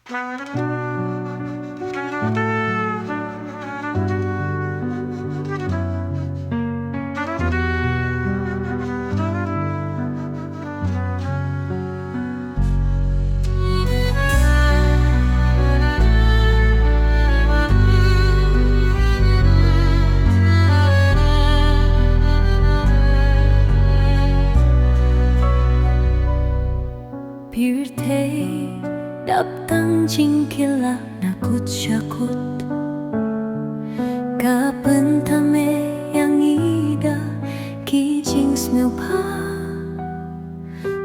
Bir te daptang jingkila nakut syakut kapentame yang ida kijing smilpa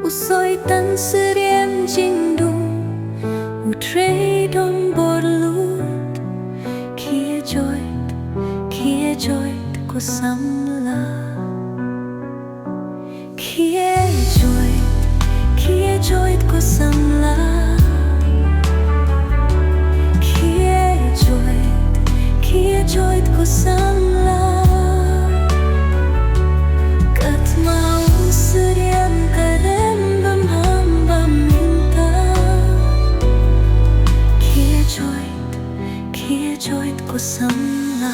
usoy tan seriem jingdung utre don borlut kia joit ko samla kia joit ko samla kia joit ko samla kat mau seriam karen hamba minta kia joit ko samla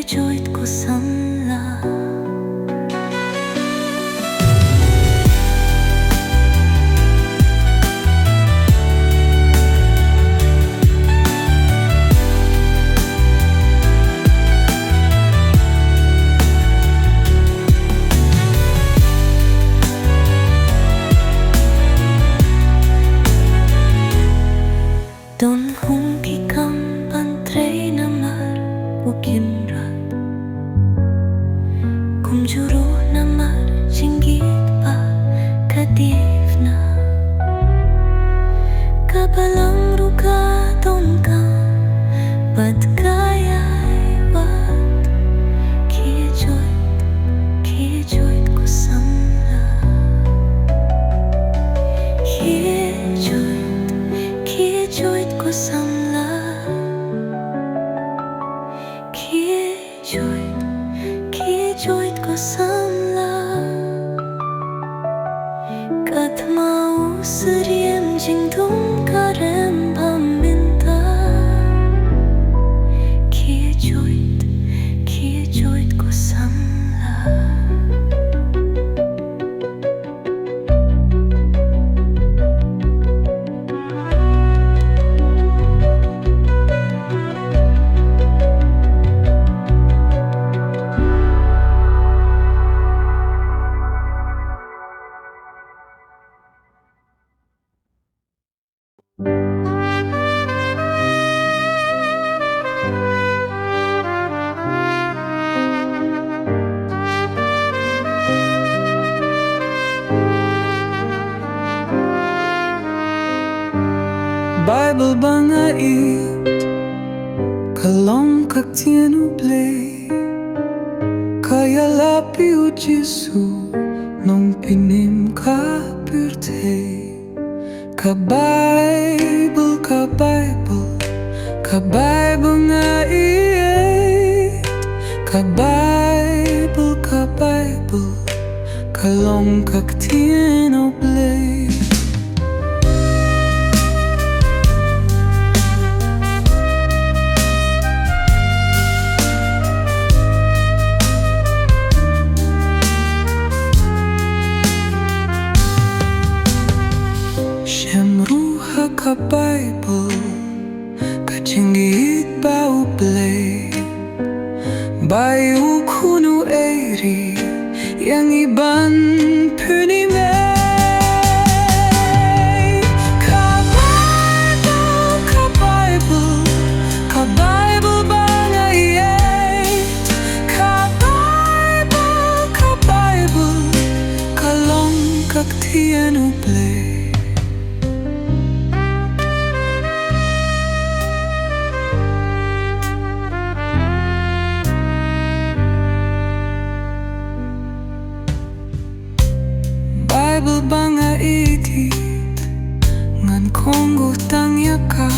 joit ko samla don hung ki kam pantrei namar ukinra kumjuru namar jinggit pa kadivna kabalang ruka tonka bat kayay wat kia joit ko samla kia joit ko samla kia joit ko samla kat mau seriem jingdung karen paminta kia joit ko samla Bible bangait kalong kag tinuplay kaya lapi o Jesu nung pinim ka birthday ka Bible nga iye ka Bible kalong kag tinuplay ka Bible bayu kuno eri yang iban punime ka Bible banga iye ka Bible kalong kaktian uplay Bible banga iti ngan Kongo tangyaka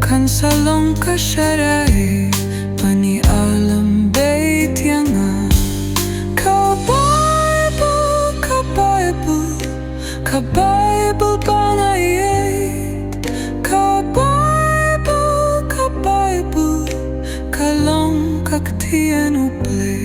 kan salong kasyarai pani alam bait yanga ka Bible banga iye ka Bible kalong kaktian uplay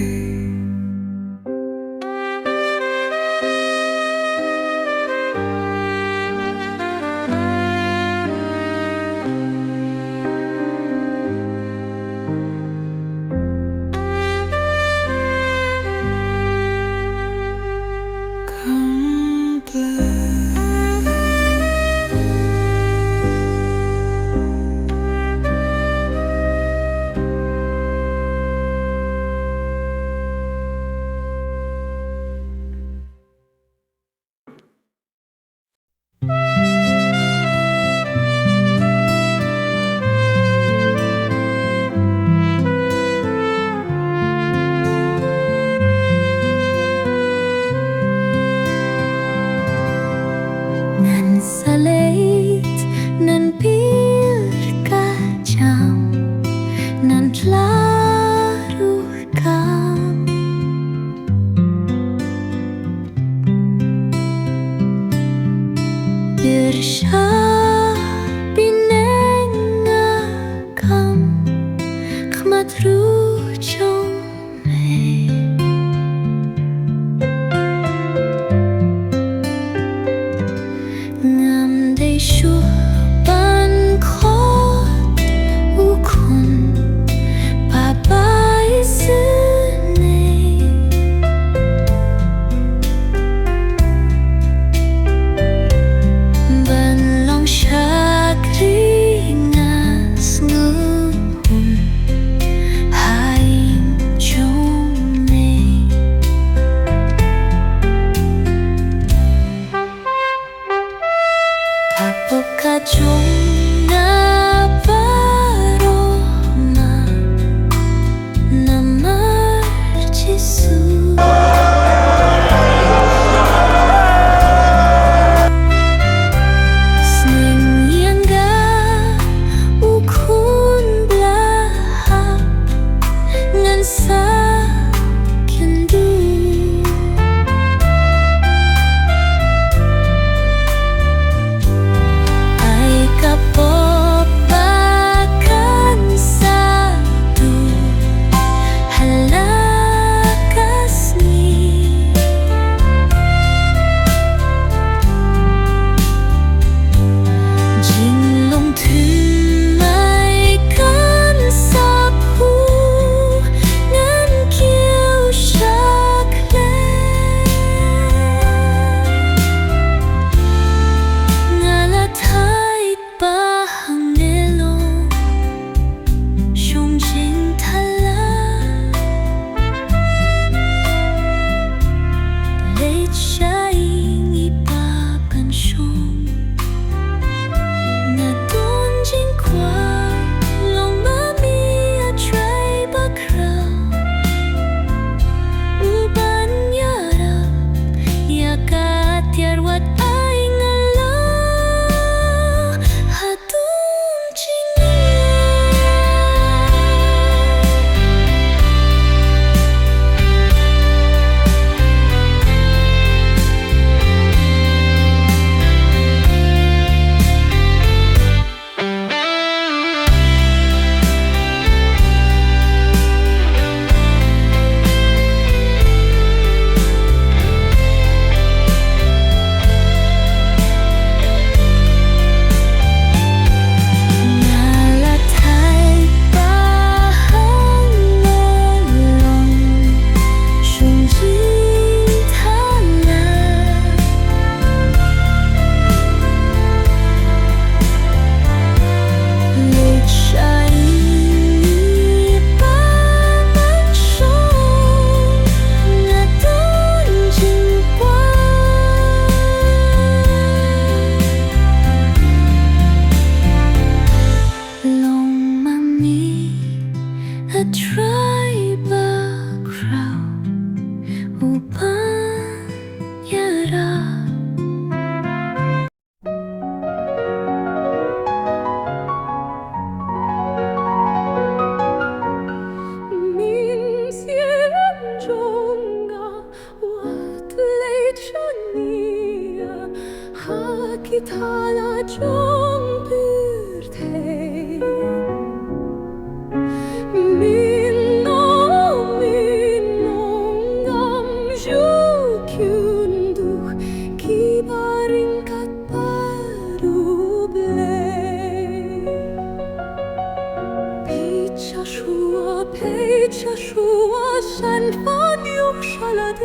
了地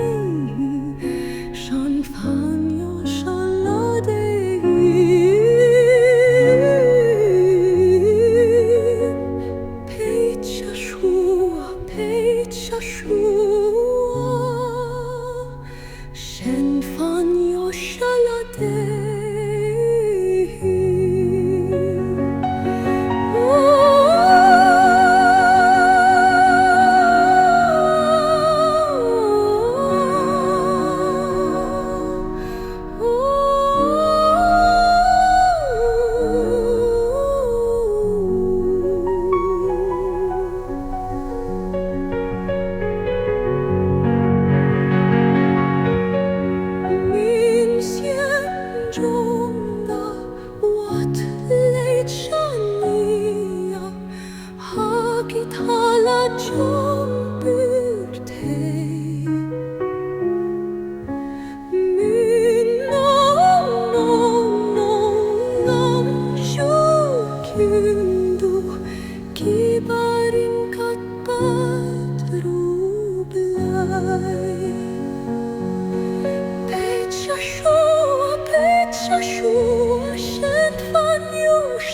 狱，山翻又山了地狱，陪着树啊，陪着树啊，山翻又山了地狱。明显中的我的泪像你呀，哈给他了中不退。明浓浓浓浓就听到kibarin kat berubah. 陪着树啊，陪着树啊，山翻又山